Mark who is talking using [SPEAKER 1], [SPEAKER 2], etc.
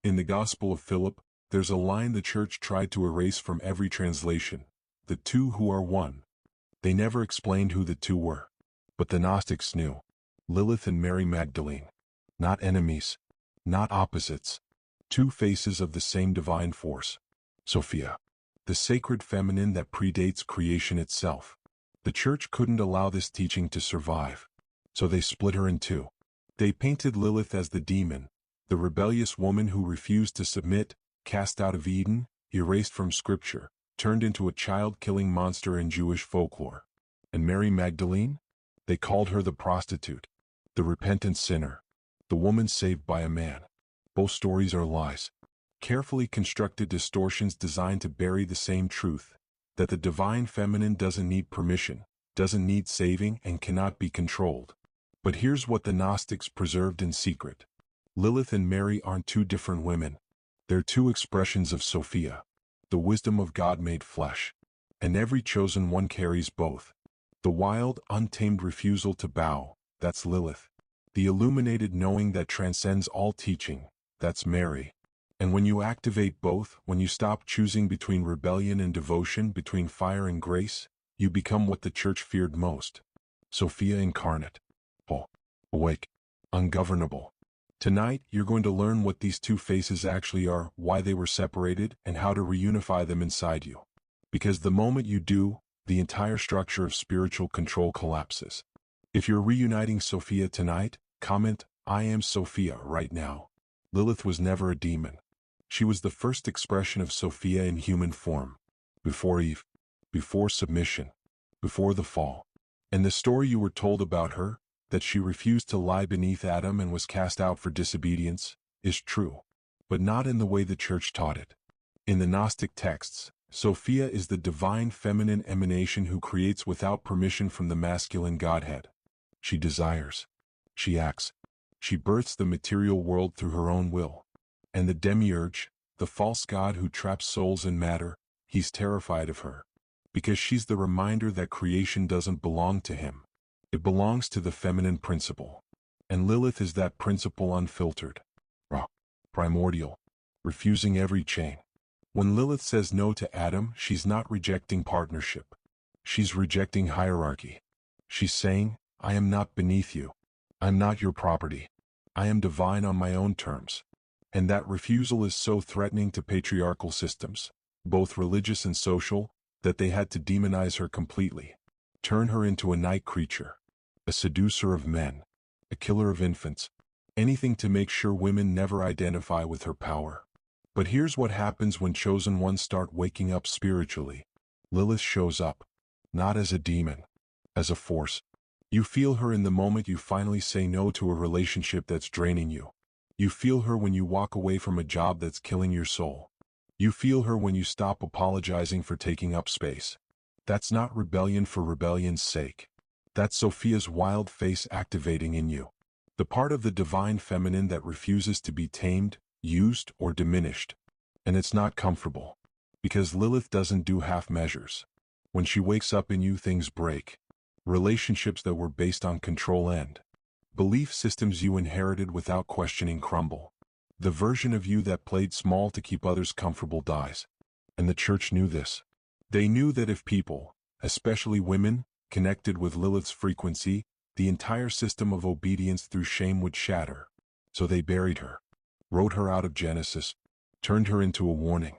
[SPEAKER 1] In the Gospel of Philip, there's a line the church tried to erase from every translation: the two who are one. They never explained who the two were. But the Gnostics knew. Lilith and Mary Magdalene. Not enemies. Not opposites. Two faces of the same divine force. Sophia. The sacred feminine that predates creation itself. The church couldn't allow this teaching to survive. So they split her in two. They painted Lilith as the demon, the rebellious woman who refused to submit, cast out of Eden, erased from Scripture, turned into a child-killing monster in Jewish folklore. And Mary Magdalene? They called her the prostitute, the repentant sinner, the woman saved by a man. Both stories are lies. Carefully constructed distortions designed to bury the same truth, that the divine feminine doesn't need permission, doesn't need saving, and cannot be controlled. But here's what the Gnostics preserved in secret. Lilith and Mary aren't two different women. They're two expressions of Sophia, the wisdom of God made flesh. And every chosen one carries both. The wild, untamed refusal to bow, that's Lilith. The illuminated knowing that transcends all teaching, that's Mary. And when you activate both, when you stop choosing between rebellion and devotion, between fire and grace, you become what the church feared most. Sophia incarnate. Awake. Ungovernable. Tonight, you're going to learn what these two faces actually are, why they were separated, and how to reunify them inside you. Because the moment you do, the entire structure of spiritual control collapses. If you're reuniting Sophia tonight, comment, "I am Sophia" right now. Lilith was never a demon. She was the first expression of Sophia in human form. Before Eve. Before submission. Before the fall. And the story you were told about her, that she refused to lie beneath Adam and was cast out for disobedience, is true. But not in the way the church taught it. In the Gnostic texts, Sophia is the divine feminine emanation who creates without permission from the masculine Godhead. She desires. She acts. She births the material world through her own will. And the demiurge, the false god who traps souls in matter, he's terrified of her. Because she's the reminder that creation doesn't belong to him. It belongs to the feminine principle. And Lilith is that principle unfiltered. Raw. Primordial. Refusing every chain. When Lilith says no to Adam, she's not rejecting partnership. She's rejecting hierarchy. She's saying, "I am not beneath you. I'm not your property. I am divine on my own terms." And that refusal is so threatening to patriarchal systems, both religious and social, that they had to demonize her completely. Turn her into a night creature, a seducer of men, a killer of infants, anything to make sure women never identify with her power. But here's what happens when chosen ones start waking up spiritually. Lilith shows up, not as a demon, as a force. You feel her in the moment you finally say no to a relationship that's draining you. You feel her when you walk away from a job that's killing your soul. You feel her when you stop apologizing for taking up space. That's not rebellion for rebellion's sake. That's Sophia's wild face activating in you. The part of the divine feminine that refuses to be tamed, used, or diminished. And it's not comfortable. Because Lilith doesn't do half measures. When she wakes up in you, things break. Relationships that were based on control end. Belief systems you inherited without questioning crumble. The version of you that played small to keep others comfortable dies. And the church knew this. They knew that if people, especially women, connected with Lilith's frequency, the entire system of obedience through shame would shatter. So they buried her, wrote her out of Genesis, turned her into a warning.